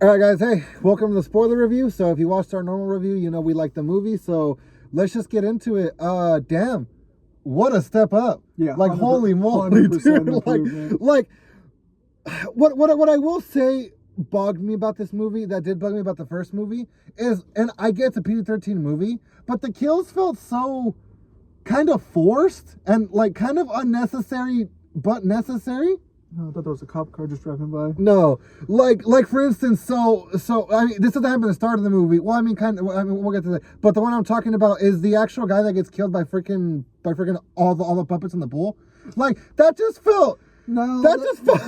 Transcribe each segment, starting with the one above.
All right, guys. Hey, welcome to the spoiler review. So if you watched our normal review, you know we like the movie. So let's just get into it. Damn, what a step up! Yeah, like holy moly, dude! Like what I will say bugged me about this movie, that did bug me about the first movie, is, and I get it's a PG-13 movie, but the kills felt so kind of forced and like kind of unnecessary, but necessary. No, I thought there was a cop car just driving by. No, like for instance, so I mean, this doesn't happen at the start of the movie. Well, I mean, we'll get to that. But the one I'm talking about is the actual guy that gets killed by freaking all the puppets in the pool. Like that just felt. No, that just felt.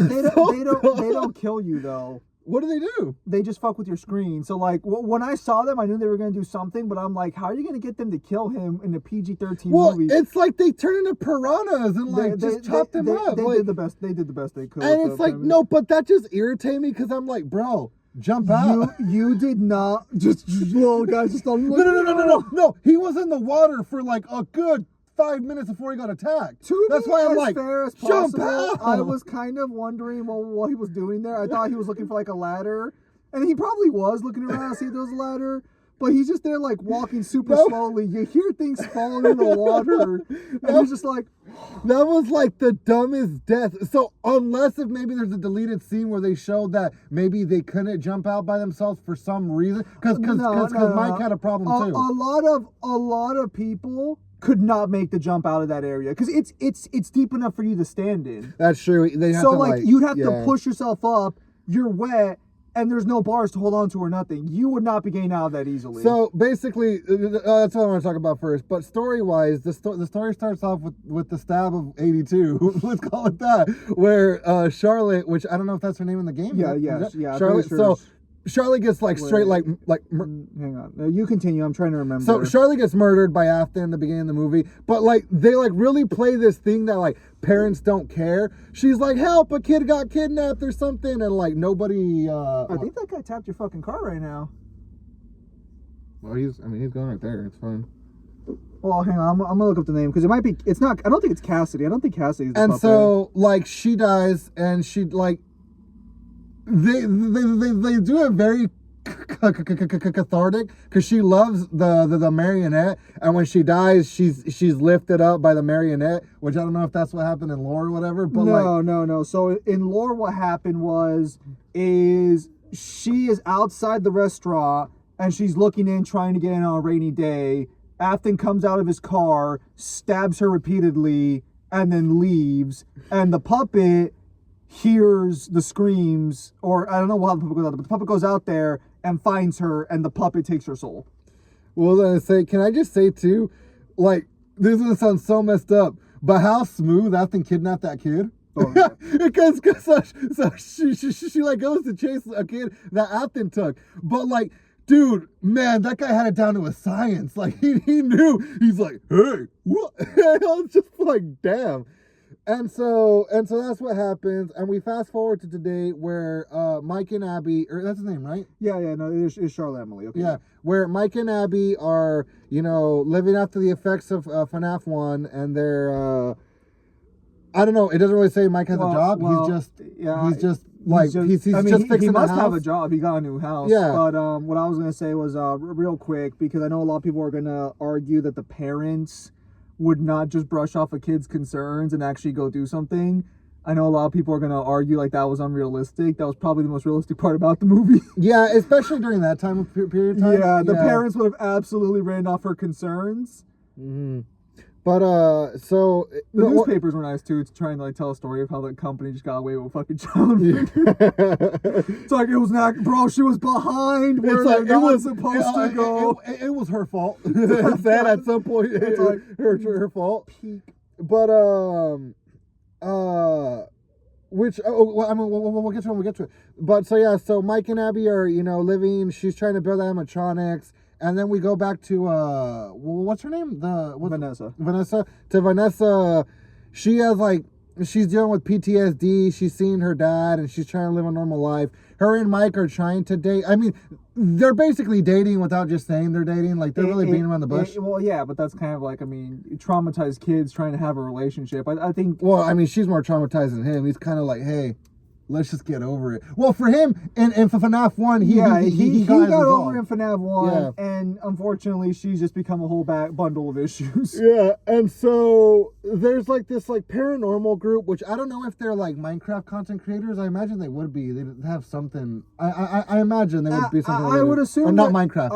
They don't kill you though. What do? They just fuck with your screen. So like when I saw them, I knew they were gonna do something, but I'm like, how are you gonna get them to kill him in a PG-13 movie? Well, it's like they turn into piranhas and like just chop them up. They like, did the best. They did the best they could. And it's like no, but that just irritated me because I'm like, bro, jump out. You did not just little guys just don't. No. He was in the water for like a good 5 minutes before he got attacked. That's why I'm like, jump out. I was kind of wondering what he was doing there. I thought he was looking for like a ladder, and he probably was looking around to see if there was a ladder. But he's just there like walking super slowly. You hear things falling in the water, and he's just like, that was like the dumbest death. So unless if maybe there's a deleted scene where they showed that maybe they couldn't jump out by themselves for some reason, because Mike had a problem too. A lot of people could not make the jump out of that area because it's deep enough for you to stand in. That's true. They have to you'd have to push yourself up. You're wet. And there's no bars to hold on to or nothing. You would not be getting out of that easily. So basically, that's what I want to talk about first. But story-wise, the story starts off with the stab of 82. Let's call it that. Where Charlotte, which I don't know if that's her name in the game. Yeah. Charlotte. So Charlotte gets straight hang on. You continue. I'm trying to remember. So Charlotte gets murdered by Afton in the beginning of the movie, but they really play this thing that parents don't care. She's like, help, a kid got kidnapped or something, and nobody. I think that guy tapped your fucking car right now. Well, he's going right there. It's fine. Well, hang on. I'm gonna look up the name because it might be. It's not. I don't think it's Cassidy. I don't think Cassidy's the And puppet. so she dies, and she They do it very cathartic because she loves the marionette, and when she dies, she's lifted up by the marionette, which I don't know if that's what happened in lore or whatever. But no. So in lore, what happened is she is outside the restaurant and she's looking in, trying to get in on a rainy day. Afton comes out of his car, stabs her repeatedly, and then leaves. And the puppet hears the screams, or I don't know how the puppet goes out there, but the puppet goes out there and finds her, and the puppet takes her soul. Well, then can I just say too, this is gonna sound so messed up, but how smooth Afton kidnapped that kid. Oh, yeah. because she goes to chase a kid that Afton took, but dude, man, that guy had it down to a science. He knew. He's like, hey, what? I was just like, damn. And so that's what happens, and we fast forward to today where Mike and Abby, or that's his name, right? No, it's Charlotte Emily. Okay. Yeah, where Mike and Abby are, living after the effects of FNAF2, and they're, I don't know, it doesn't really say Mike has a job. He's just fixing the house. He must have a job. He got a new house. Yeah. But what I was gonna say was real quick, because I know a lot of people are gonna argue that the parents would not just brush off a kid's concerns and actually go do something. I know a lot of people are going to argue that was unrealistic. That was probably the most realistic part about the movie. Yeah, especially during that time of period of time. Yeah, the parents would have absolutely ran off her concerns. Mm-hmm. But, so... The newspapers were nice, too, to try and, tell a story of how the company just got away with a fucking child. It's it was not... Bro, she was behind where they're not supposed to go. It was her fault. That at some point, it's her fault. Peak. But, which... we'll get to it. But, so Mike and Abby are, living... She's trying to build animatronics. And then we go back to what's her name? Vanessa. To Vanessa, she has she's dealing with PTSD. She's seeing her dad, and she's trying to live a normal life. Her and Mike are trying to date. I mean, they're basically dating without just saying they're dating. They're really beating around the bush. Well, yeah, but that's kind of traumatized kids trying to have a relationship. I think. Well, I mean, she's more traumatized than him. He's kind of hey. let's just get over it. Well, for him, in FNAF 1, he got got over in FNAF 1, Yeah. and unfortunately, she's just become a whole bundle of issues. Yeah, and so there's like this like paranormal group, which I don't know if they're like Minecraft content creators. I imagine they would be. They'd have something. I imagine they would be something. I would assume or not Minecraft.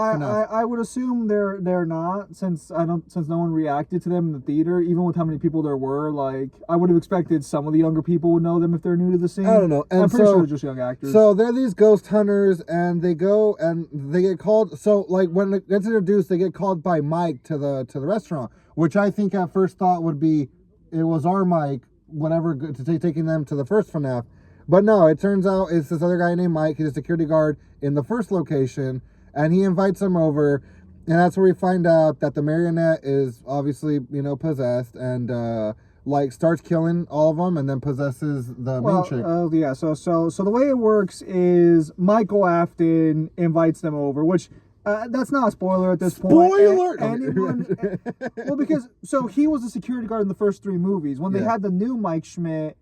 I would assume they're not, since no one reacted to them in the theater, even with how many people there were. Like, I would have expected some of the younger people would know them if they're new to the scene. I don't know. And I'm pretty sure they're just young actors. So they're these ghost hunters, and they go and they get called. So like when it gets introduced, they get called by Mike to the restaurant, which I think at first thought would be it was our Mike, whatever, taking them to the first FNAF. But no, it turns out it's this other guy named Mike. He's a security guard in the first location, and he invites them over, and that's where we find out that the marionette is obviously, possessed, and like starts killing all of them, and then possesses the main chick. Yeah. So the way it works is Michael Afton invites them over, which that's not a spoiler at this point. Spoiler! Well, because he was a security guard in the first 3 movies. When they had the new Mike Schmidt,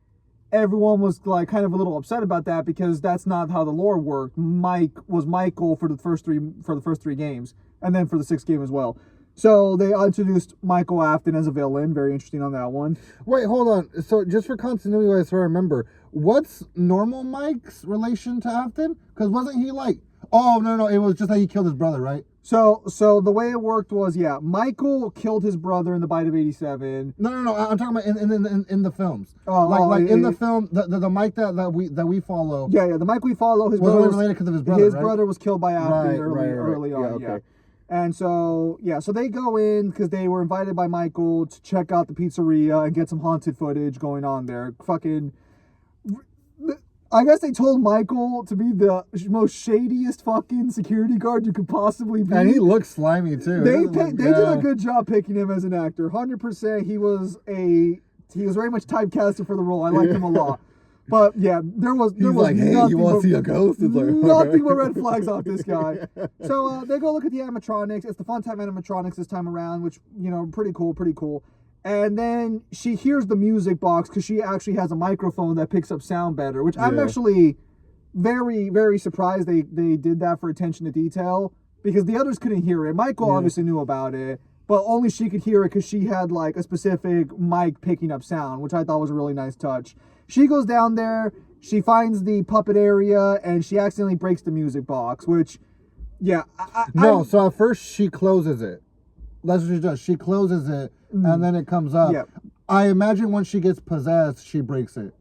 everyone was like kind of a little upset about that because that's not how the lore worked. Mike was Michael for the first 3 games, and then for the 6th game as well. So they introduced Michael Afton as a villain. Very interesting on that one. Wait, hold on. So just for continuity, so I remember, what's normal Mike's relation to Afton? Because wasn't he like? Oh no, it was just that he killed his brother, right? So the way it worked was, Michael killed his brother in the Bite of 87. No. I'm talking about in the films. In the film, the Mike that we follow. Yeah. The Mike we follow, his was brother only related because of his brother. His right? brother was killed by Afton early on. Yeah, okay. And so they go in because they were invited by Michael to check out the pizzeria and get some haunted footage going on there. I guess they told Michael to be the most shadiest fucking security guard you could possibly be. And he looks slimy too. They did a good job picking him as an actor. 100%. He was very much typecasted for the role. I liked him a lot. But yeah, there was like, hey, you want to see a ghost? It's like, nothing but red flags off this guy. So they go look at the animatronics. It's the Fun Time animatronics this time around, which, pretty cool. And then she hears the music box because she actually has a microphone that picks up sound better, which I'm actually very, very surprised they did that for attention to detail, because the others couldn't hear it. Michael obviously knew about it, but only she could hear it because she had like a specific mic picking up sound, which I thought was a really nice touch. She goes down there, she finds the puppet area, and she accidentally breaks the music box, which, so at first she closes it. That's what she does. She closes it, and then it comes up. Yeah. I imagine when she gets possessed, she breaks it.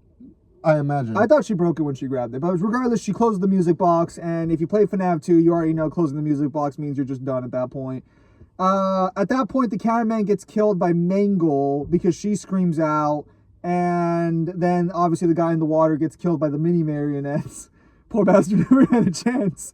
I imagine. I thought she broke it when she grabbed it. But regardless, she closes the music box, and if you play FNAF 2, you already know closing the music box means you're just done at that point. At that point, the cameraman gets killed by Mangle because she screams out, and then obviously the guy in the water gets killed by the mini marionettes. Poor bastard never had a chance.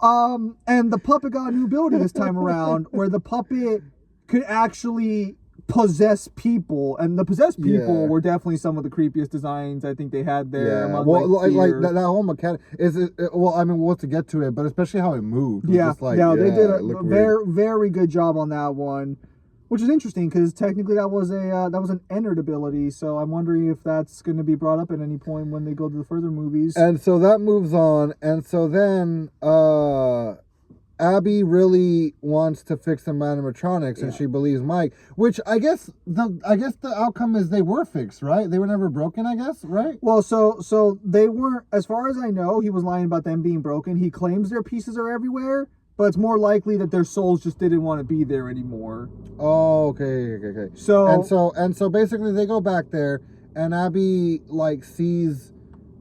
And the puppet got a new ability this time around, where the puppet could actually possess people, and the possessed people were definitely some of the creepiest designs I think they had there. Yeah, well, like that whole mechanic we'll to get to it, but especially how it moved. They did a very, weird. very good job on that one, which is interesting because technically that was an entered ability. So I'm wondering if that's going to be brought up at any point when they go to the further movies. And so that moves on, and so then Abby really wants to fix the animatronics, and she believes Mike, which I guess the outcome is they were fixed, right? They were never broken, I guess, right? Well, so they weren't, as far as I know. He was lying about them being broken. He claims their pieces are everywhere, but it's more likely that their souls just didn't want to be there anymore. Oh, okay. So basically they go back there, and Abby like sees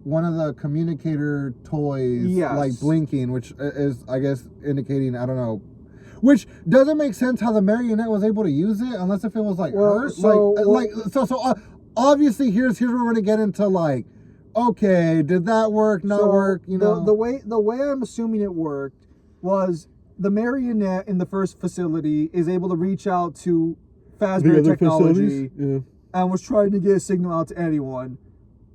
one of the communicator toys like blinking, which is, I guess, indicating, I don't know, which doesn't make sense how the marionette was able to use it, unless if it was like hurt. So obviously here's where we're gonna get into like, okay, did that work? Not work? The way I'm assuming it worked was the marionette in the first facility is able to reach out to Fazbear Technology and was trying to get a signal out to anyone.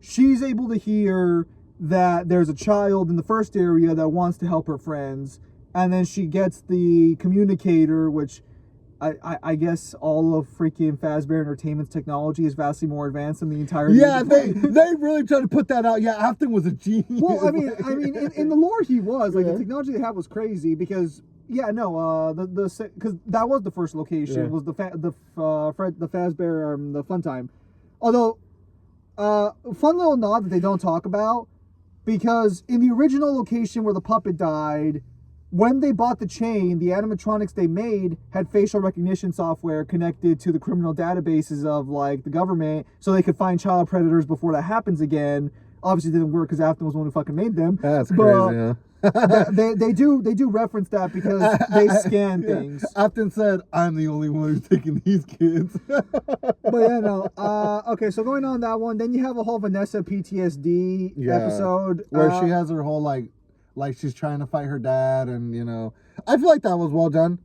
She's able to hear that there's a child in the first area that wants to help her friends, and then she gets the communicator, which I guess all of freaking Fazbear Entertainment's technology is vastly more advanced than the entire. Yeah, they really tried to put that out. Yeah, Afton was a genius. Well, I mean, in the lore he was like the technology they had was crazy because because that was the first location was the Fazbear the Fun Time, although fun little nod that they don't talk about because in the original location where the puppet died. When they bought the chain, the animatronics they made had facial recognition software connected to the criminal databases of like the government, so they could find child predators before that happens again. Obviously, it didn't work because Afton was the one who fucking made them. That's crazy. Huh? they do reference that because they scan things. Afton said, "I'm the only one who's taking these kids." But yeah, no. Okay, so going on that one, then you have a whole Vanessa PTSD episode where she has her whole like she's trying to fight her dad, and I feel like that was well done.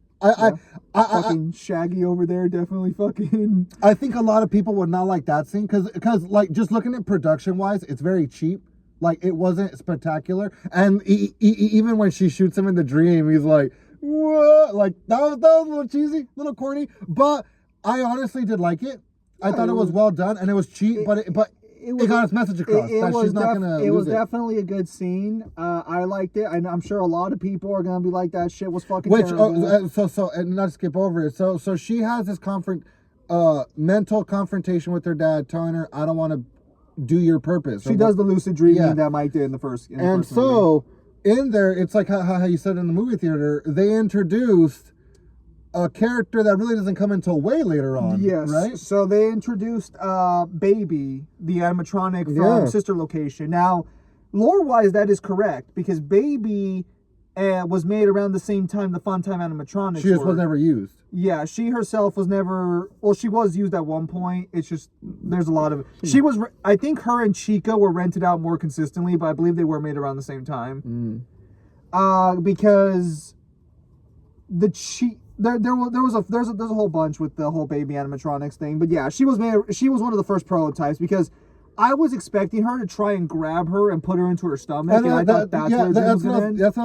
Fucking Shaggy over there definitely fucking. I think a lot of people would not like that scene because like just looking at production wise, it's very cheap. Like it wasn't spectacular, and even when she shoots him in the dream, he's like, "What?" Like that was a little cheesy, a little corny, but I honestly did like it. I thought it was well done, and it was cheap, but it got its message across that she's not gonna. It was definitely a good scene. I liked it, and I'm sure a lot of people are gonna be like, "That shit was fucking terrible." So and not to skip over it. So she has this mental confrontation with her dad, telling her, "I don't want to do your purpose." She does the lucid dreaming that Mike did in the first. So in there, it's like how you said in the movie theater, they introduced a character that really doesn't come until way later on. Yes. Right? So they introduced Baby, the animatronic from Sister Location. Now, lore-wise, that is correct, because Baby was made around the same time the Funtime animatronics She just was never used. Yeah, she herself was never... Well, she was used at one point. It's just... There's a lot of... She was... I think her and Chica were rented out more consistently, but I believe they were made around the same time. Because... There's a whole bunch with the whole Baby animatronics thing, but yeah, she was one of the first prototypes because I was expecting her to try and grab her and put her into her stomach, and I thought that's what I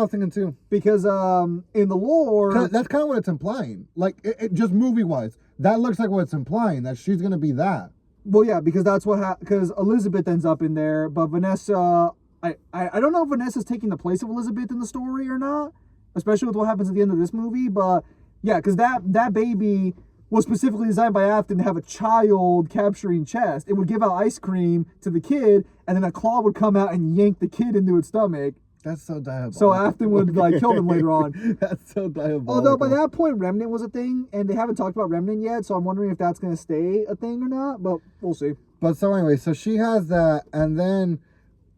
was thinking too. Because in the lore, that's kind of what it's implying. Like it just movie wise, that looks like what it's implying, that she's gonna be that. Well, yeah, because that's what because Elizabeth ends up in there, but Vanessa, I don't know if Vanessa's taking the place of Elizabeth in the story or not, especially with what happens at the end of this movie, but. Yeah, because that baby was specifically designed by Afton to have a child capturing chest. It would give out ice cream to the kid, and then a claw would come out and yank the kid into its stomach. That's so diabolical. So Afton would kill them later on. That's so diabolical. Although by that point, Remnant was a thing, and they haven't talked about Remnant yet, so I'm wondering if that's going to stay a thing or not, but we'll see. But so anyway, so she has that, and then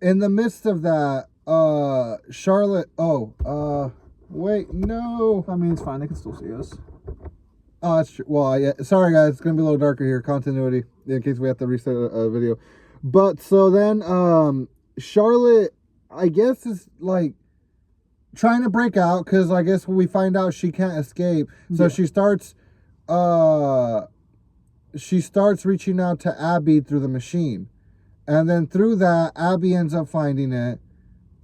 in the midst of that, Charlotte, wait, no. I mean, it's fine. They can still see us. Oh, that's true. Well, yeah. Sorry, guys. It's going to be a little darker here. Continuity, in case we have to reset a video. But, so then, Charlotte, I guess, is, like, trying to break out. Because I guess we find out she can't escape. So she starts reaching out to Abby through the machine. And then through that, Abby ends up finding it.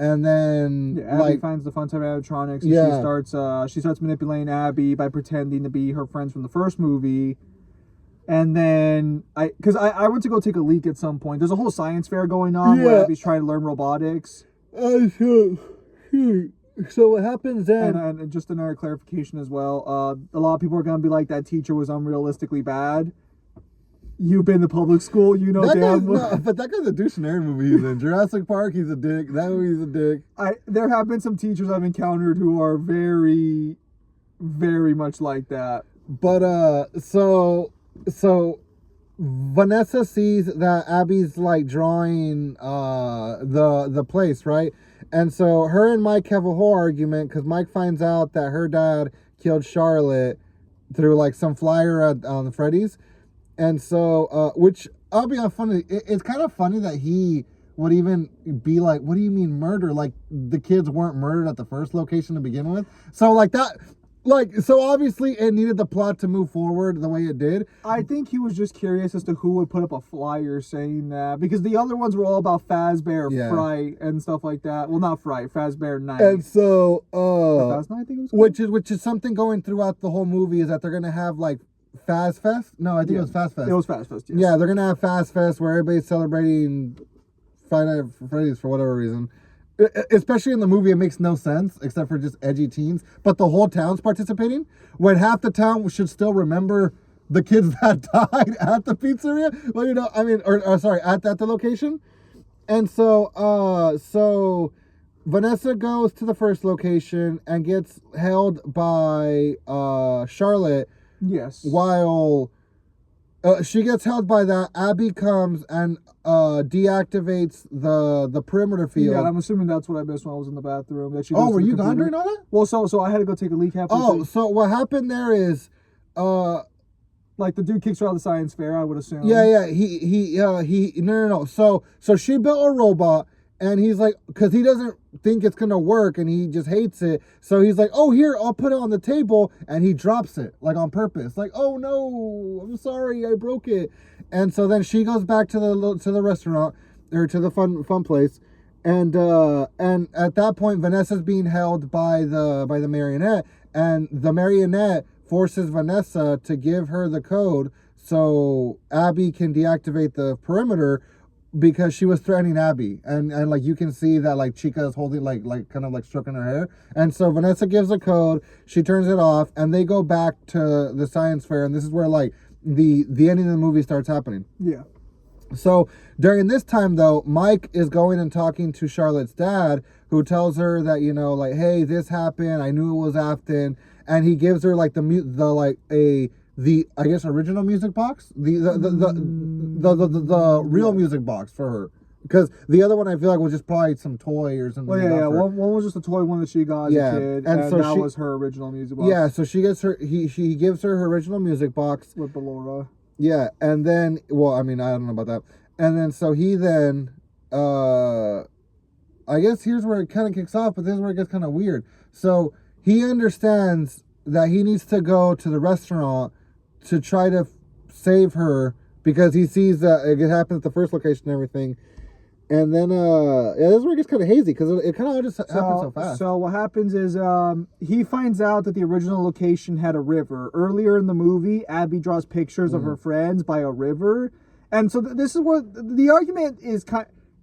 And then Abby finds the Funtime animatronics, and she starts manipulating Abby by pretending to be her friends from the first movie. And then I went to go take a leak at some point. There's a whole science fair going on where Abby's trying to learn robotics. So what happens then? And just another clarification as well. A lot of people are gonna be like, that teacher was unrealistically bad. You've been to public school, you know damn well. But that guy's a douche in every movie he's in. Jurassic Park, he's a dick. That movie, he's a dick. There have been some teachers I've encountered who are very, very much like that. But so Vanessa sees that Abby's like drawing the place, right? And so her and Mike have a whole argument because Mike finds out that her dad killed Charlotte through like some flyer on Freddy's. And so, which I'll be funny. It's kind of funny that he would even be like, "What do you mean murder? Like the kids weren't murdered at the first location to begin with." So like that, Like, so obviously it needed the plot to move forward the way it did. I think he was just curious as to who would put up a flyer saying that, because the other ones were all about Fazbear, Yeah. Fright, and stuff like that. Well, not Fright, Fazbear Night. And so, Faz Night, I think it was called? which is something going throughout the whole movie is that they're gonna have like Faz Fest. No, I think it was Faz Fest. It was Faz Fest, yes. Yeah, they're gonna have Faz Fest where everybody's celebrating Friday Night Freddy's for whatever reason. Especially in the movie, it makes no sense except for just edgy teens. But the whole town's participating when half the town should still remember the kids that died at the pizzeria. Well, you know, I mean, or sorry, at the location. And so Vanessa goes to the first location and gets held by Charlotte. Yes. While she gets held by that, Abby comes and deactivates the perimeter field. Yeah, I'm assuming that's what I missed when I was in the bathroom. That she Oh, goes to were the you gone computer. during all that? Well, so I had to go take a leak halfway Oh, through. so what happened there is, Like the dude kicks her out of the science fair, I would assume. yeah, he no. So she built a robot, and he's like, because he doesn't think it's gonna work, and he just hates it. So he's like, oh, here, I'll put it on the table, and he drops it like on purpose, like, oh no, I'm sorry, I broke it. And so then she goes back to the restaurant or to the fun place, and at that point Vanessa's being held by the marionette, and the marionette forces Vanessa to give her the code so Abby can deactivate the perimeter, because she was threatening Abby, and like you can see that like Chica is holding like kind of like stroking her hair, and so Vanessa gives the code, she turns it off, and they go back to the science fair, and this is where like the ending of the movie starts happening. Yeah. So during this time though, Mike is going and talking to Charlotte's dad, who tells her that, you know, like, hey, this happened, I knew it was Afton, and he gives her like the I guess original music box, the real music box for her, because the other one I feel like was just probably some toy or something. Well, yeah. One was just a toy one that she got as a kid, and so that was her original music box. Yeah, so she gets her he gives her original music box with Ballora. Yeah, and then, well, I mean, I don't know about that. And then, so he then, I guess here's where it kind of kicks off, but this is where it gets kind of weird. So he understands that he needs to go to the restaurant to try to save her, because he sees that it happened at the first location and everything. And then, yeah, this is where it gets kind of hazy, because it kind of all just happens so fast. So what happens is he finds out that the original location had a river. Earlier in the movie, Abby draws pictures of her friends by a river. And so this is where the argument is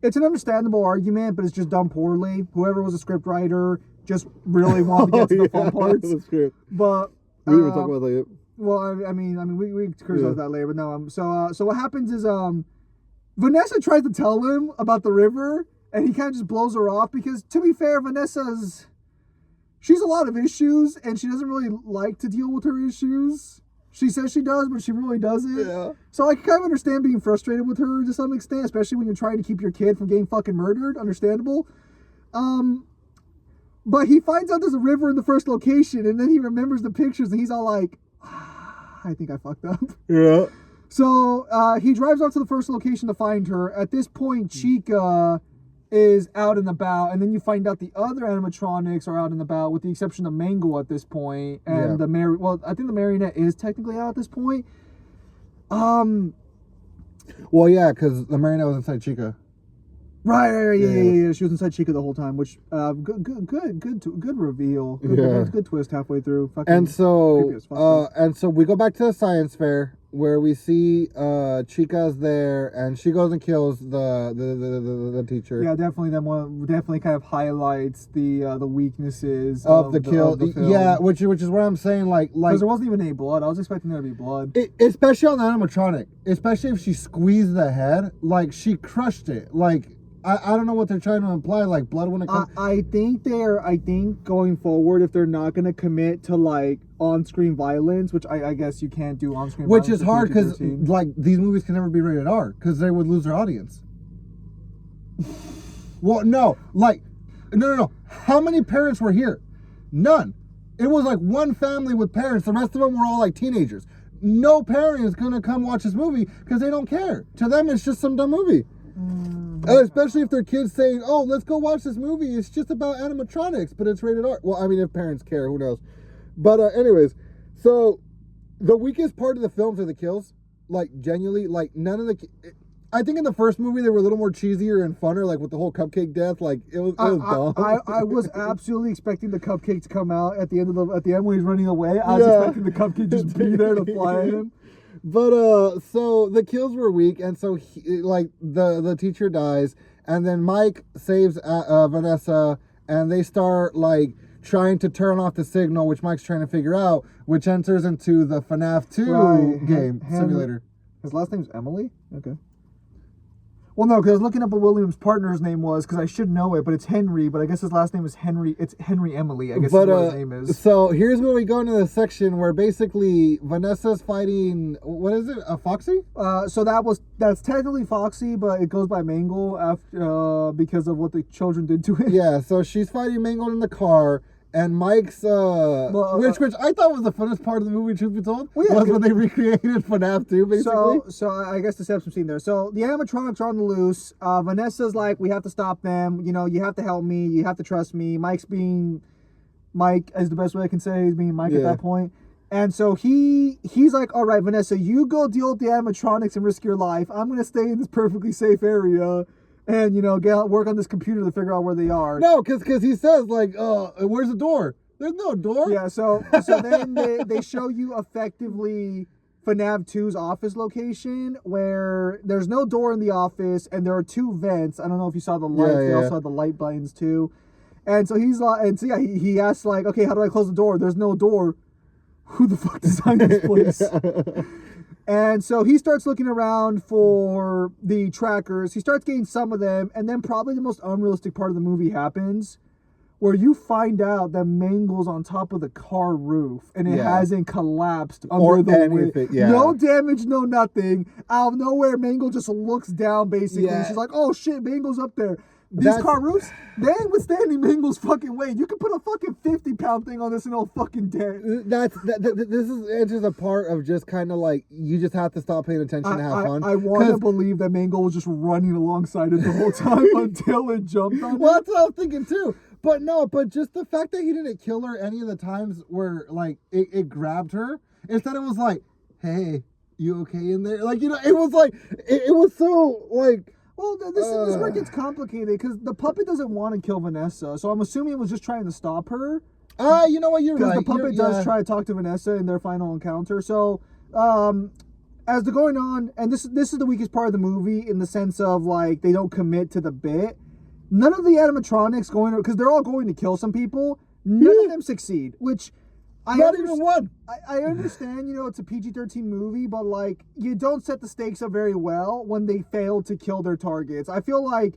it's an understandable argument, but it's just done poorly. Whoever was a script writer just really wanted to get to the fun parts. The script. But we were talking about that. Well, I mean, we criticize that later, but no. So what happens is Vanessa tries to tell him about the river, and he kind of just blows her off, because, to be fair, she's a lot of issues, and she doesn't really like to deal with her issues. She says she does, but she really doesn't. Yeah. So I can kind of understand being frustrated with her to some extent, especially when you're trying to keep your kid from getting fucking murdered. Understandable. But he finds out there's a river in the first location, and then he remembers the pictures, and he's all like, I think I fucked up. Yeah. So he drives off to the first location to find her. At this point, Chica is out and about, and then you find out the other animatronics are out and about, with the exception of Mangle at this point, and well, I think the marionette is technically out at this point. Well, yeah, because the marionette was inside Chica. Right, yeah. She was inside Chica the whole time, which good reveal, good twist halfway through. And so we go back to the science fair, where we see Chica's there, and she goes and kills the teacher. Yeah, definitely kind of highlights the weaknesses of the kill. Of the film. Yeah, which is what I'm saying, like because there wasn't even any blood. I was expecting there to be blood, especially on the animatronic. Especially if she squeezed the head, like she crushed it, like. I don't know what they're trying to imply, like blood when it comes. I think going forward, if they're not going to commit to like on-screen violence, which I guess you can't do on-screen violence. Which is hard, because like these movies can never be rated R, because they would lose their audience. Well, no. How many parents were here? None. It was like one family with parents. The rest of them were all like teenagers. No parent is going to come watch this movie because they don't care. To them, it's just some dumb movie. Especially if their kids saying, oh, let's go watch this movie. It's just about animatronics, but it's rated R. Well, I mean, if parents care, who knows? But anyways, so the weakest part of the films are the kills. Like genuinely, like none of the. I think in the first movie they were a little more cheesier and funner, like with the whole cupcake death. Like it was dumb. I was absolutely expecting the cupcake to come out at the end when he's running away. I was expecting the cupcake just to be there to fly at him. But so the kills were weak, and so the teacher dies, and then Mike saves Vanessa, and they start like trying to turn off the signal, which Mike's trying to figure out, which enters into the FNAF2 game simulator. His last name's Emily? Okay. Well, no, because I was looking up what William's partner's name was, because I should know it, but it's Henry, but I guess his last name is Henry. It's Henry Emily, I guess is what his name is. So here's where we go into the section where basically Vanessa's fighting, what is it, a Foxy? So that's technically Foxy, but it goes by Mangle after because of what the children did to it. Yeah, so she's fighting Mangle in the car. And Mike's, which I thought was the funnest part of the movie, truth be told, was when they recreated FNAF 2, basically. So I guess to set up some scene there. So the animatronics are on the loose. Vanessa's like, we have to stop them. You know, you have to help me. You have to trust me. Mike is the best way I can say. He's being Mike at that point. And so he's like, all right, Vanessa, you go deal with the animatronics and risk your life. I'm going to stay in this perfectly safe area. And, you know, work on this computer to figure out where they are. No, because he says, like, where's the door? There's no door. Yeah, so then they show you effectively FNAF 2's office location, where there's no door in the office, and there are two vents. I don't know if you saw the lights. They also had the light blinds, too. And so he asks, like, okay, how do I close the door? There's no door. Who the fuck designed this place? And so he starts looking around for the trackers. He starts getting some of them, and then probably the most unrealistic part of the movie happens, where you find out that Mangle's on top of the car roof, and it hasn't collapsed under the anything. Yeah. No damage, no nothing. Out of nowhere, Mangle just looks down, basically. Yeah. She's like, oh shit, Mangle's up there. These car roofs, they ain't withstanding Mangle's fucking weight. You can put a fucking 50-pound thing on this and it'll fucking dead. This is just a part of just kind of like, you just have to stop paying attention and have fun. I want to believe that Mangle was just running alongside it the whole time until it jumped on it. Well, that's what I was thinking too. But just the fact that he didn't kill her any of the times where like it grabbed her. Instead it was like, hey, you okay in there? Like, you know, it was like, it was so like... Well, this is where it gets complicated, because the puppet doesn't want to kill Vanessa, so I'm assuming it was just trying to stop her. You know what, you're right. Because the puppet does try to talk to Vanessa in their final encounter. So, as they're going on, and this is the weakest part of the movie in the sense of, like, they don't commit to the bit. None of the animatronics because they're all going to kill some people, none of them succeed, which... Not even one. I understand, you know, it's a PG-13 movie, but, like, you don't set the stakes up very well when they fail to kill their targets. I feel like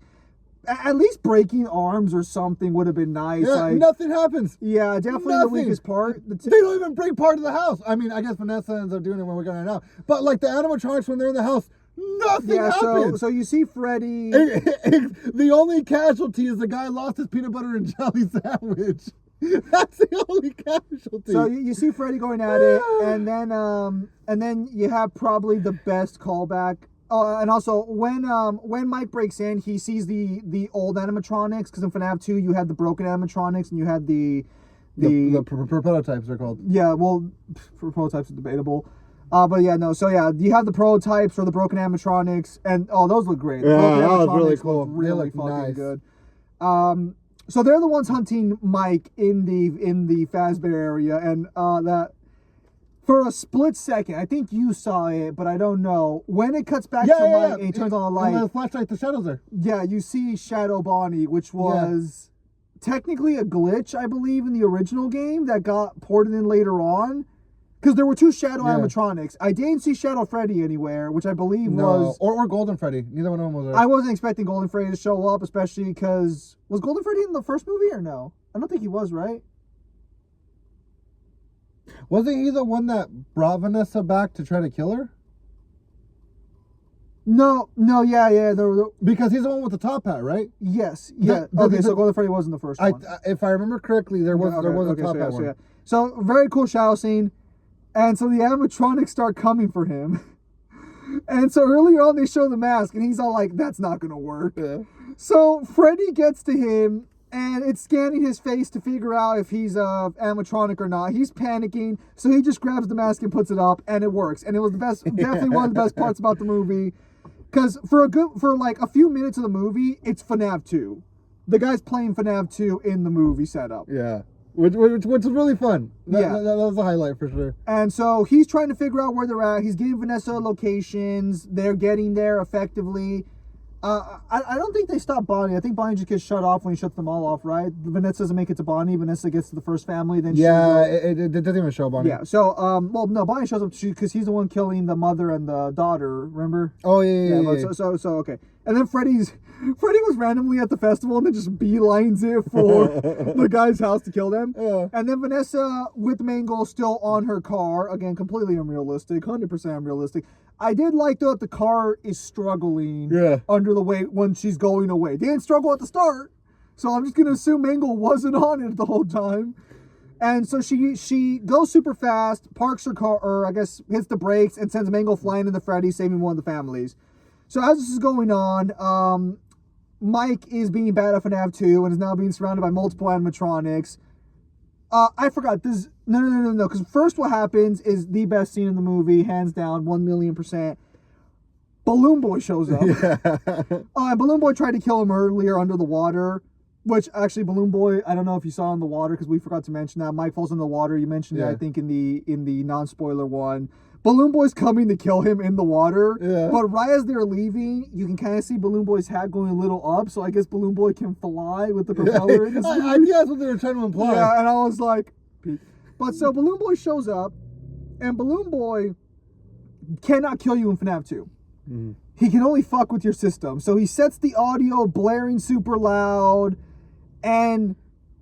at least breaking arms or something would have been nice. Yeah, like, nothing happens. Yeah, definitely the weakest part. They don't even break part of the house. I mean, I guess Vanessa ends up doing it when we're going out. But, like, the animatronics, when they're in the house, nothing happens. So you see Freddy. The only casualty is the guy lost his peanut butter and jelly sandwich. That's the only casualty. So you see Freddy going at it, and then you have probably the best callback. And also when Mike breaks in, he sees the old animatronics, because in FNAF 2 you had the broken animatronics and you had the prototypes are called. Yeah, well, prototypes are debatable. But yeah, no. So yeah, you have the prototypes or the broken animatronics, and those look great. Yeah, that was really cool. Really fucking nice. Good. So they're the ones hunting Mike in the Fazbear area, and that for a split second, I think you saw it, but I don't know. When it cuts back to Mike and he turns on the light, and the flashlight, the shadows there. Yeah, you see Shadow Bonnie, which was technically a glitch, I believe, in the original game that got ported in later on. Because there were two Shadow animatronics. I didn't see Shadow Freddy anywhere, which I believe was... Or Golden Freddy. Neither one of them was there. I wasn't expecting Golden Freddy to show up, especially because... Was Golden Freddy in the first movie or no? I don't think he was, right? Wasn't he the one that brought Vanessa back to try to kill her? No, yeah. Because he's the one with the top hat, right? Yes, yeah. So Golden Freddy was in the first one. If I remember correctly, there was a top hat one. So very cool shadow scene. And so the animatronics start coming for him. And so earlier on, they show the mask, and he's all like, that's not going to work. Yeah. So Freddy gets to him, and it's scanning his face to figure out if he's a animatronic or not. He's panicking, so he just grabs the mask and puts it up, and it works. And it was the best, definitely one of the best parts about the movie, because for like a few minutes of the movie, it's FNAF2. The guy's playing FNAF2 in the movie setup. Yeah. Which is really fun. That was a highlight for sure. And so he's trying to figure out where they're at. He's giving Vanessa locations. They're getting there effectively. I don't think they stop Bonnie. I think Bonnie just gets shut off when he shuts them all off, right? Vanessa doesn't make it to Bonnie. Vanessa gets to the first family. Then it doesn't even show Bonnie. Yeah. So well, no, Bonnie shows up because he's the one killing the mother and the daughter. Remember? Oh yeah. So okay. And then Freddy was randomly at the festival and then just beelines it for the guy's house to kill them. Yeah. And then Vanessa with Mangle still on her car. Again, completely unrealistic, 100% unrealistic. I did like though that the car is struggling under the weight when she's going away. They didn't struggle at the start, so I'm just gonna assume Mangle wasn't on it the whole time. And so she goes super fast, parks her car, or I guess hits the brakes, and sends Mangle flying into Freddy, saving one of the families. So as this is going on, Mike is being bad at FNAF2 and is now being surrounded by multiple animatronics. I forgot this. No. Because first, what happens is the best scene in the movie, hands down, 1,000,000%. Balloon Boy shows up. And Balloon Boy tried to kill him earlier under the water. Which actually, Balloon Boy, I don't know if you saw in the water because we forgot to mention that Mike falls in the water. You mentioned it, I think, in the non-spoiler one. Balloon Boy's coming to kill him in the water, but right as they're leaving, you can kind of see Balloon Boy's hat going a little up, so I guess Balloon Boy can fly with the propeller in his I think that's what they were trying to imply. Yeah, and I was like, but so Balloon Boy shows up, and Balloon Boy cannot kill you in FNAF 2. Mm-hmm. He can only fuck with your system, so he sets the audio blaring super loud, and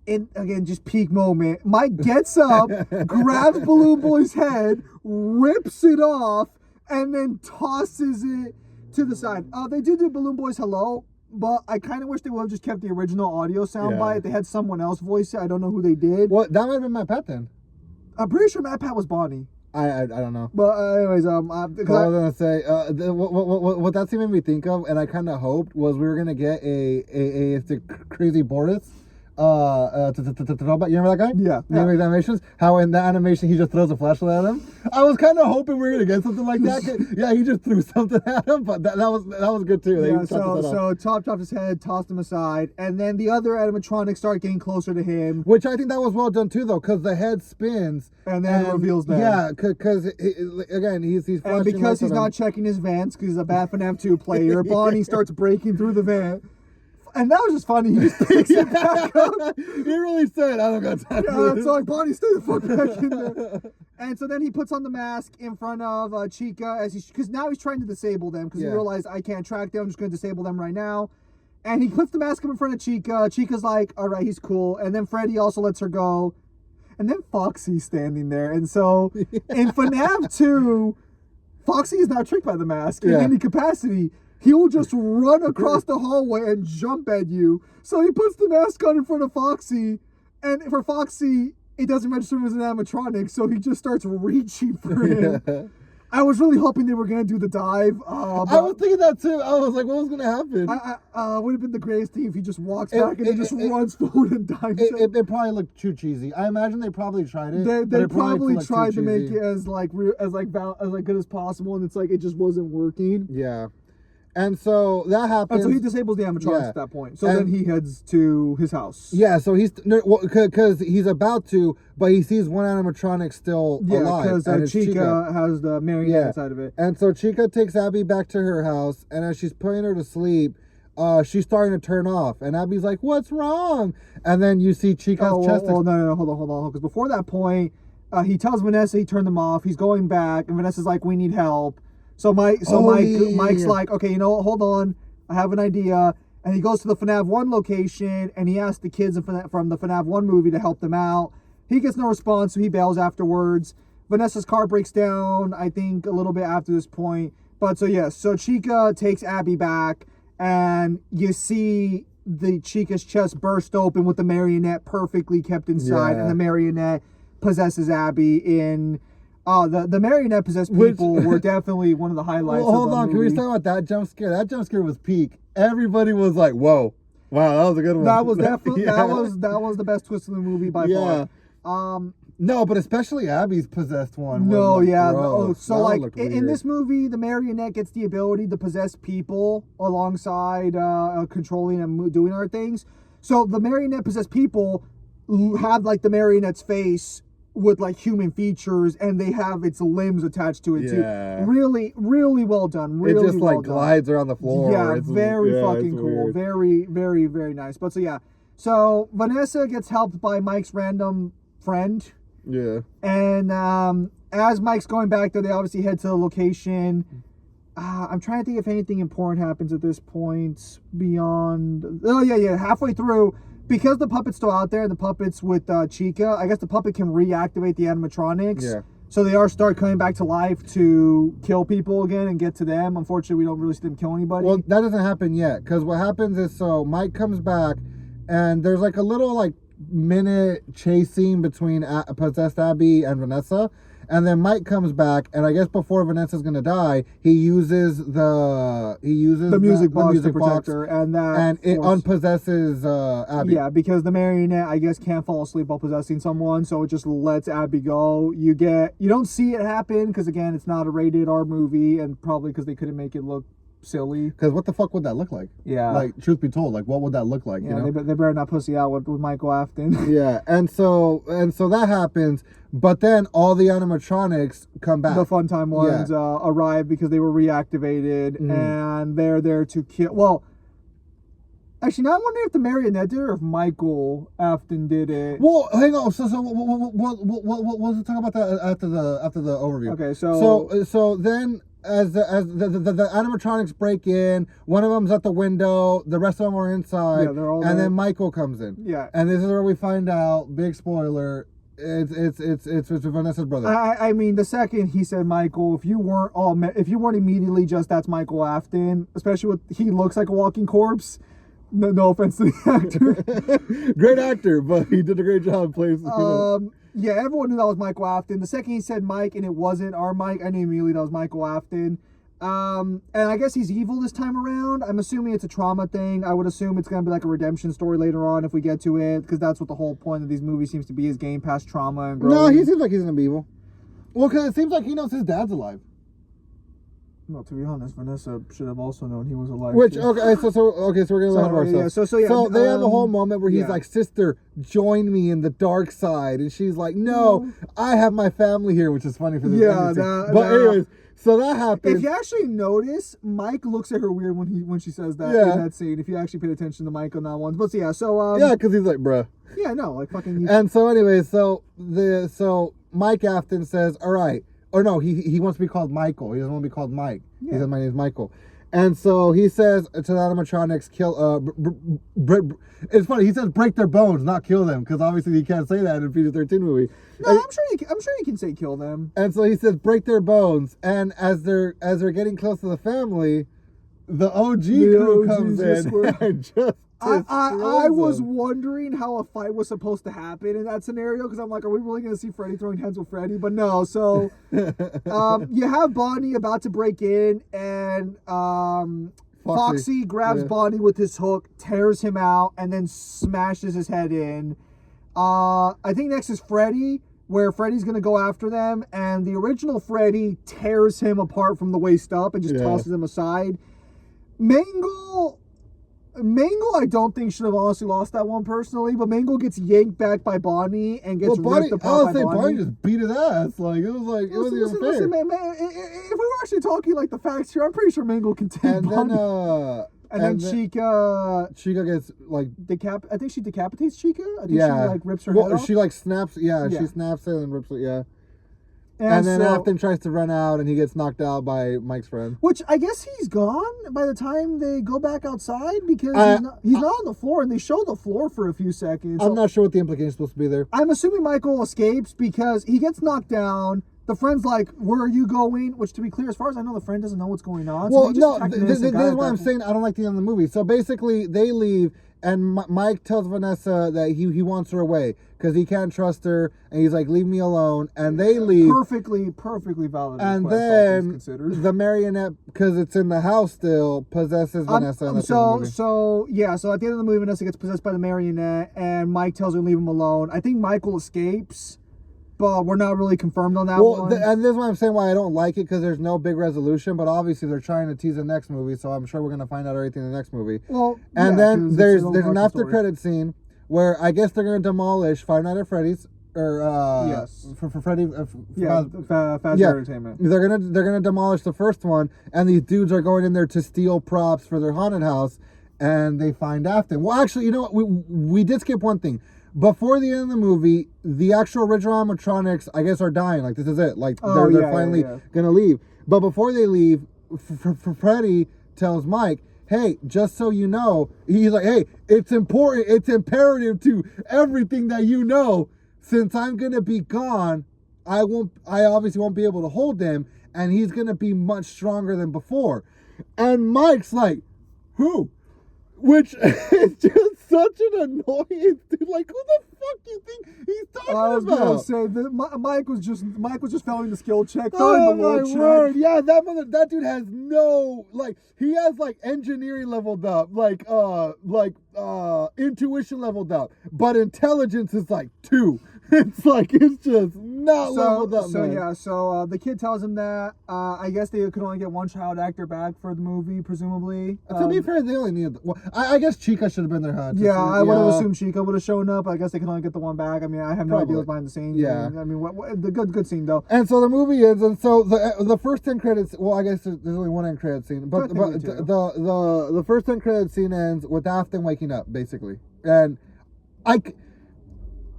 again, just peak moment. Mike gets up, grabs Balloon Boy's head, rips it off, and then tosses it to the side. They did do Balloon Boy's hello, but I kind of wish they would have just kept the original audio soundbite. They had someone else voice it. I don't know who they did. Well, that might have been Matt Pat then. I'm pretty sure Matt Pat was Bonnie. I don't know. But anyways, I was gonna say what that scene made me think of, and I kind of hoped was we were gonna get a crazy Boris. To throw back. You remember that guy? Yeah. The animations? How in that animation he just throws a flashlight at him? I was kind of hoping we were gonna get something like that. Yeah, he just threw something at him, but that was good too. Yeah, so Top chopped his head, tossed him aside, and then the other animatronics start getting closer to him. Which I think that was well done too, though, because the head spins and then it reveals them. Yeah, because again he's flashing, and because he's not checking his vents because he's a bad FNAF 2 player. Bonnie starts breaking through the vent. And that was just funny. He just picks it back up. He really said, I don't got time for this. It's like, Bonnie, stay the fuck back in there. And so then he puts on the mask in front of Chica, because now he's trying to disable them, because he realized, I can't track them, I'm just going to disable them right now. And he puts the mask up in front of Chica. Chica's like, all right, he's cool. And then Freddy also lets her go. And then Foxy's standing there. And so in FNAF 2, Foxy is not tricked by the mask in any capacity. He will just run across the hallway and jump at you. So he puts the mask on in front of Foxy. And for Foxy, it doesn't register him as an animatronic. So he just starts reaching for him. I was really hoping they were going to do the dive. I was thinking that too. I was like, what was going to happen? Would have been the greatest thing if he just walks back and he just runs forward and dives. It probably looked too cheesy. I imagine they probably tried it. They probably tried to make it as good as possible. And it's like, it just wasn't working. Yeah. And so that happens. And so he disables the animatronics at that point. So then he heads to his house. Yeah, so because he's about to, but he sees one animatronic still alive. Yeah, because Chica has the marionette inside of it. And so Chica takes Abby back to her house, and as she's putting her to sleep, she's starting to turn off. And Abby's like, what's wrong? And then you see Chica's chest. No, hold on. Because before that point, he tells Vanessa he turned them off. He's going back, and Vanessa's like, we need help. So Mike's like, okay, you know what, hold on, I have an idea. And he goes to the FNAF 1 location, and he asks the kids from the FNAF 1 movie to help them out. He gets no response, so he bails afterwards. Vanessa's car breaks down, I think, a little bit after this point. But so Chica takes Abby back, and you see the Chica's chest burst open with the marionette perfectly kept inside, and the marionette possesses Abby in... the marionette possessed people were definitely one of the highlights. Well, hold on, can we talk about that jump scare? That jump scare was peak. Everybody was like, "Whoa!" Wow, that was a good one. That was definitely Yeah. that was the best twist in the movie by far. No, but especially Abby's possessed one. No, was, like, yeah. gross. So That one like looked in weird. this movie, the marionette gets the ability to possess people alongside controlling and doing other things. So the marionette possessed people have like the marionette's face with like human features, and they have its limbs attached to it Yeah. too. Really, really well done. Really it just well like done. glides around the floor. Yeah, It's very fucking it's cool. weird. Very, very, very nice. But so yeah. So Vanessa gets helped by Mike's random friend. Yeah. And as Mike's going back there, they obviously head to the location. I'm trying to think if anything important happens at this point beyond. Oh, yeah. Halfway through, because the puppet's still out there, the puppet's with Chica, I guess the puppet can reactivate the animatronics. Yeah. So they start coming back to life to kill people again and get to them. Unfortunately, we don't really see them kill anybody. Well, that doesn't happen yet, because what happens is, so Mike comes back, and there's like a little like minute chase scene between possessed Abby and Vanessa, and then Mike comes back, and I guess before Vanessa's gonna die, he uses the music box to protect her, and it unpossesses Abby. Yeah, because the marionette, I guess, can't fall asleep while possessing someone, so it just lets Abby go. You don't see it happen because again, it's not a rated R movie, and probably because they couldn't make it look silly. Because what the fuck would that look like? Yeah. Like, truth be told, like, what would that look like? Yeah, you know? they better not pussy out with Michael Afton. Yeah, and so that happens, but then all the animatronics come back. The fun time ones arrive because they were reactivated, and they're there to kill. Well, actually, now I'm wondering if the marionette did it or if Michael Afton did it. Well, hang on. So we'll talk about that after the overview. Okay, so then as the animatronics break in, one of them's at the window, the rest of them are inside, Yeah, they're all and there. then Michael comes in. Yeah. And this is where we find out, big spoiler, it's Vanessa's brother. I mean, the second he said Michael, if you weren't immediately just that's Michael Afton, especially with he looks like a walking corpse. No offense to the actor. Great actor, but he did a great job playing. Yeah, everyone knew that was Michael Afton. The second he said Mike and it wasn't our Mike, I knew immediately that was Michael Afton. And I guess he's evil this time around. I'm assuming it's a trauma thing. I would assume it's going to be like a redemption story later on if we get to it, because that's what the whole point of these movies seems to be, is getting past trauma and growing. No, he seems like he's going to be evil. Well, because it seems like he knows his dad's alive. Well, to be honest, Vanessa should have also known he was alive. Which too. so we're gonna go ahead of ourselves. So they have a whole moment where he's like, "Sister, join me in the dark side," and she's like, "No, I have my family here," which is funny for this. Anyways, so that happens. If you actually notice, Mike looks at her weird when she says that in that scene. If you actually paid attention to Mike on that one, but because he's like, "Bruh." Yeah, no, like fucking. And so, anyways, so Mike Afton says, "All right." Or no, he wants to be called Michael. He doesn't want to be called Mike. Yeah. He says, "My name is Michael." And so he says to the animatronics, it's funny, he says break their bones, not kill them, because obviously he can't say that in a PG-13 movie. No, I'm sure you can say kill them. And so he says break their bones, and as they're getting close to the family, the OG crew comes in and just I was wondering how a fight was supposed to happen in that scenario, because I'm like, are we really going to see Freddy throwing hands with Freddy? But no, so you have Bonnie about to break in, and Foxy grabs Bonnie with his hook, tears him out, and then smashes his head in. I think next is Freddy, where Freddy's going to go after them, and the original Freddy tears him apart from the waist up and just tosses him aside. Mangle, I don't think should have honestly lost that one personally, but Mangle gets yanked back by Bonnie and gets ripped apart by Bonnie. Bonnie just beat his ass. Like, it wasn't even fair. Listen, man, if we were actually talking like the facts here, I'm pretty sure Mangle can take Bonnie. And then Chica gets like I think she decapitates Chica. I think she like rips her head off. She like snaps. Yeah, she snaps it and rips it. Yeah. And then Afton tries to run out, and he gets knocked out by Mike's friend. Which I guess he's gone by the time they go back outside, because he's not on the floor, and they show the floor for a few seconds. I'm not sure what the implication is supposed to be there. I'm assuming Michael escapes because he gets knocked down. The friend's like, where are you going? Which, to be clear, as far as I know, the friend doesn't know what's going on. Well, so he no, just this is why I'm saying I don't like the end of the movie. So basically, they leave, and Mike tells Vanessa that he wants her away because he can't trust her, and he's like, leave me alone. And they leave. Perfectly valid. And request, then the marionette, because it's in the house still, possesses Vanessa. And so at the end of the movie, Vanessa gets possessed by the marionette, and Mike tells her to leave him alone. I think Michael escapes. But we're not really confirmed on that one. And this is why I'm saying why I don't like it, because there's no big resolution. But obviously they're trying to tease the next movie, so I'm sure we're gonna find out everything in the next movie. Well, and then there's an after credit scene where I guess they're gonna demolish Five Nights at Freddy's yes, for Freddy. Fazbear Entertainment. They're gonna demolish the first one, and these dudes are going in there to steal props for their haunted house, and they find Afton. Well, actually, you know what? We did skip one thing. Before the end of the movie, the actual original animatronics, I guess, are dying. Like, this is it. Like, they're finally gonna leave. But before they leave, Freddy tells Mike, hey, just so you know, he's like, hey, it's important, it's imperative to everything that you know. Since I'm gonna be gone, I obviously won't be able to hold him, and he's gonna be much stronger than before. And Mike's like, who? Which is just such an annoyance, dude. Like, who the fuck you think he's talking about? I was gonna say that Mike was just failing the skill check. Oh my word! Yeah, that dude has no, like, he has like engineering leveled up, like intuition leveled up, but intelligence is like 2. It's just not leveled up, man. So the kid tells him that I guess they could only get one child actor back for the movie, presumably. To be fair, they only needed. Well, I guess Chica should have been there. I would have assumed Chica would have shown up. I guess they can only get the one back. I mean, I have no idea what's behind the scenes. Yeah. I mean, what the good scene though. And so the movie ends, and so the first 10 credits. Well, I guess there's only one end credit scene, but the first 10 credit scene ends with Afton waking up, basically, and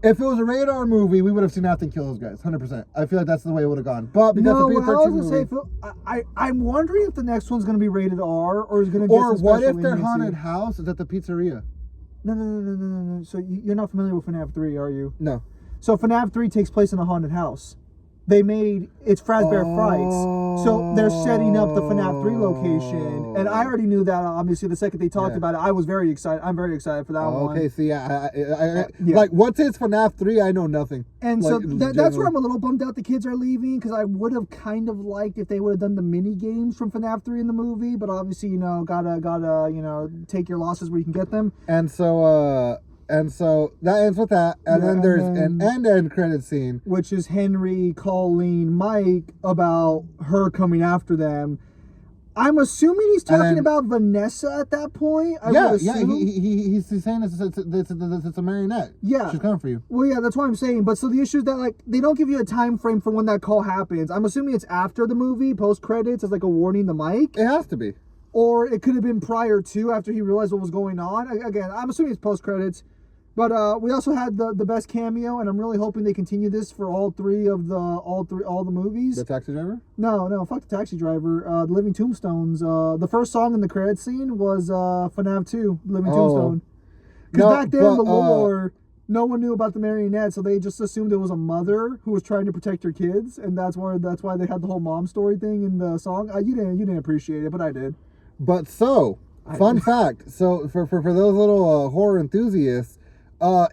if it was a rated R movie, we would have seen Afton kill those guys, 100%. I feel like that's the way it would have gone. But because it's a PG-13 movie, I'm wondering if the next one's going to be rated R or is going to get or what if their haunted house is at the pizzeria? No. So you're not familiar with FNAF 3, are you? No. So FNAF 3 takes place in a haunted house. It's Fazbear Frights. So they're setting up the FNAF 3 location. And I already knew that, obviously, the second they talked about it. I was very excited. I'm very excited for that one. Okay, so like, what's his FNAF 3? I know nothing. And so that's where I'm a little bummed out the kids are leaving, because I would have kind of liked if they would have done the mini games from FNAF 3 in the movie. But obviously, gotta take your losses where you can get them. And so that ends with that, and then there's an end credit scene, which is Henry calling Mike about her coming after them. I'm assuming he's talking about Vanessa at that point. He's saying it's a marionette. Yeah, she's coming for you. Well, yeah, that's what I'm saying. But so the issue is that, like, they don't give you a time frame for when that call happens. I'm assuming it's after the movie, post credits, as like a warning to Mike. It has to be, or it could have been prior to, after he realized what was going on. Again, I'm assuming it's post credits. But we also had the best cameo, and I'm really hoping they continue this for all the movies. The taxi driver? No, fuck the taxi driver. The Living Tombstones. The first song in the credits scene was FNAF2, Living Tombstone. Because back then, the lore, no one knew about the marionette, so they just assumed it was a mother who was trying to protect her kids, and that's why they had the whole mom story thing in the song. You didn't appreciate it, but I did. But fun fact. So for those little horror enthusiasts.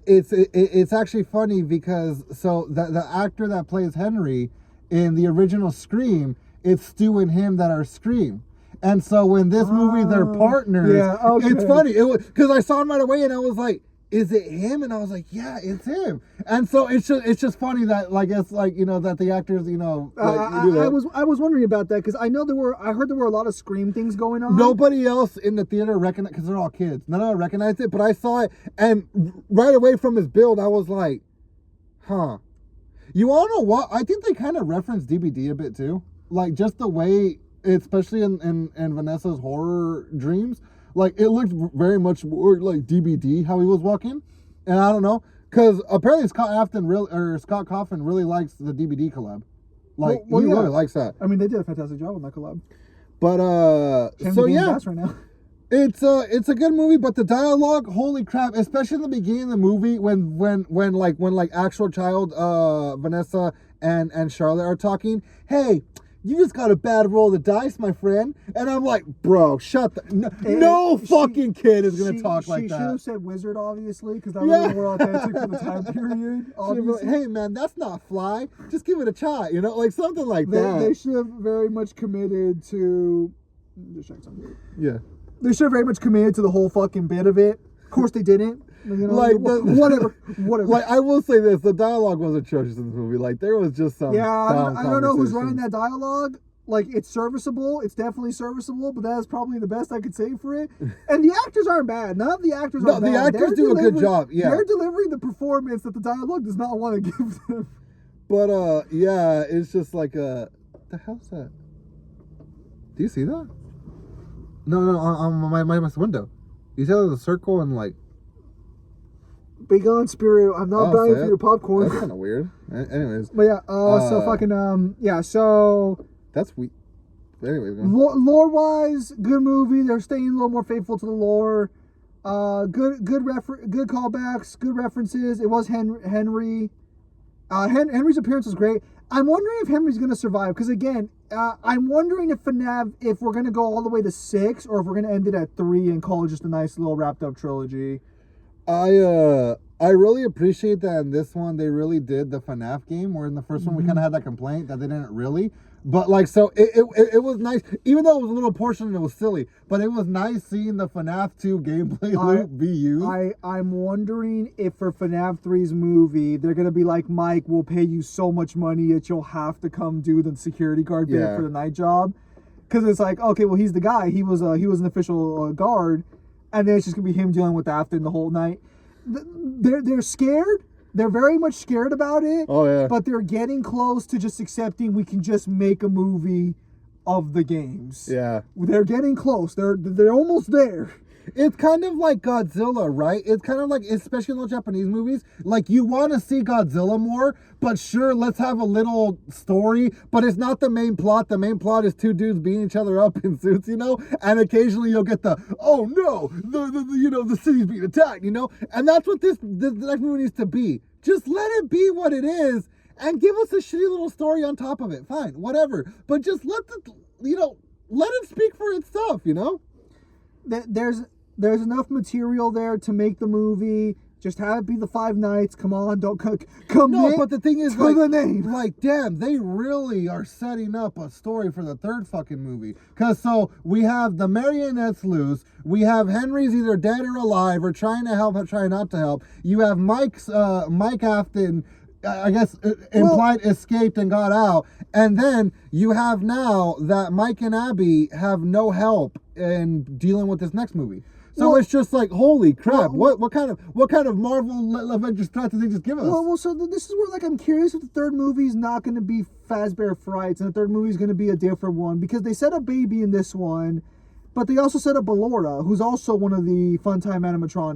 It's actually funny because the actor that plays Henry in the original Scream, it's Stu and him that are Scream, and so when this movie they're partners. It's funny because I saw him right away and I was like, is it him? And I was like, yeah, it's him. And so it's just funny that, like, it's like, that the actors, I was wondering about that because I heard there were a lot of Scream things going on. Nobody else in the theater recognized, because they're all kids. None of them recognized it, but I saw it, and right away from his build, I was like, huh. You all know what? I think they kind of referenced DBD a bit too. Like, just the way, especially in Vanessa's horror dreams, like, it looked very much more like DBD, how he was walking. And I don't know, because apparently Scott Coffin really likes the DBD collab. Like, he really likes that. I mean, they did a fantastic job on that collab. But, so yeah. Right now. It's a good movie, but the dialogue, holy crap! Especially in the beginning of the movie when actual child Vanessa and Charlotte are talking. Hey, you just got a bad roll of the dice, my friend. And I'm like, bro, shut the no fucking kid is gonna talk like She should that. have said wizard, obviously, because that was more authentic for the time period. Obviously. Hey man, that's not fly. Just give it a try, like something like that. They should have very much committed to. Just check something. Yeah. They should have very much committed to the whole fucking bit of it. Of course they didn't. Whatever. Like, I will say this: the dialogue was atrocious in this movie. Like, there was just some. Yeah, I don't know who's writing that dialogue. Like, it's serviceable. It's definitely serviceable, but that's probably the best I could say for it. And the actors aren't bad. None of the actors are bad. No, the actors do a good job. Yeah, they're delivering the performance that the dialogue does not want to give them. But yeah, it's just like the hell's that? Do you see that? No, on my window. You see there's a circle and like. Be gone, Spirit. I'm not dying for your popcorn. That's kind of weird. Anyways. But yeah, so fucking yeah, so. That's weird. Anyways. Lore-wise, good movie. They're staying a little more faithful to the lore. Good callbacks, good references. It was Henry. Henry's appearance was great. I'm wondering if Henry's gonna survive because again, I'm wondering if we're gonna go all the way to 6 or if we're gonna end it at 3 and call it just a nice little wrapped up trilogy. I really appreciate that in this one they really did the FNAF game, where in the first one we kind of had that complaint that they didn't really. But like, so it was nice, even though it was a little portion and it was silly, but it was nice seeing the FNAF 2 gameplay loop be used. I'm wondering if for FNAF 3's movie, they're going to be like, Mike, we'll pay you so much money that you'll have to come do the security guard bit for the night job. Because it's like, okay, well, he's the guy. He was an official guard. And then it's just going to be him dealing with Afton the whole night. They're scared. They're very much scared about it. Oh, yeah. But they're getting close to just accepting we can just make a movie of the games. Yeah. They're getting close. They're almost there. It's kind of like Godzilla, right? It's kind of like, especially in those Japanese movies, like you want to see Godzilla more, but sure, let's have a little story, but it's not the main plot. The main plot is 2 dudes beating each other up in suits, and occasionally you'll get the, oh no, the city's being attacked, and that's what this next movie needs to be. Just let it be what it is and give us a shitty little story on top of it. Fine, whatever. But just let it speak for itself, There's enough material there to make the movie. Just have it be the 5 nights. Come on, don't come. No, but the thing is, the name. Like, damn, they really are setting up a story for the 3rd fucking movie. Cause so we have the marionettes loose. We have Henry's either dead or alive, or trying to help, or trying not to help. You have Mike Afton, I guess implied escaped and got out, and then you have now that Mike and Abby have no help in dealing with this next movie. So it's just like, holy crap! What kind of Marvel Avengers threat did they just give us? So this is where I'm curious if the 3rd movie is not going to be Fazbear Frights and the 3rd movie is going to be a different one, because they set up Baby in this one, but they also set up Ballora, who's also one of the Funtime animatronics.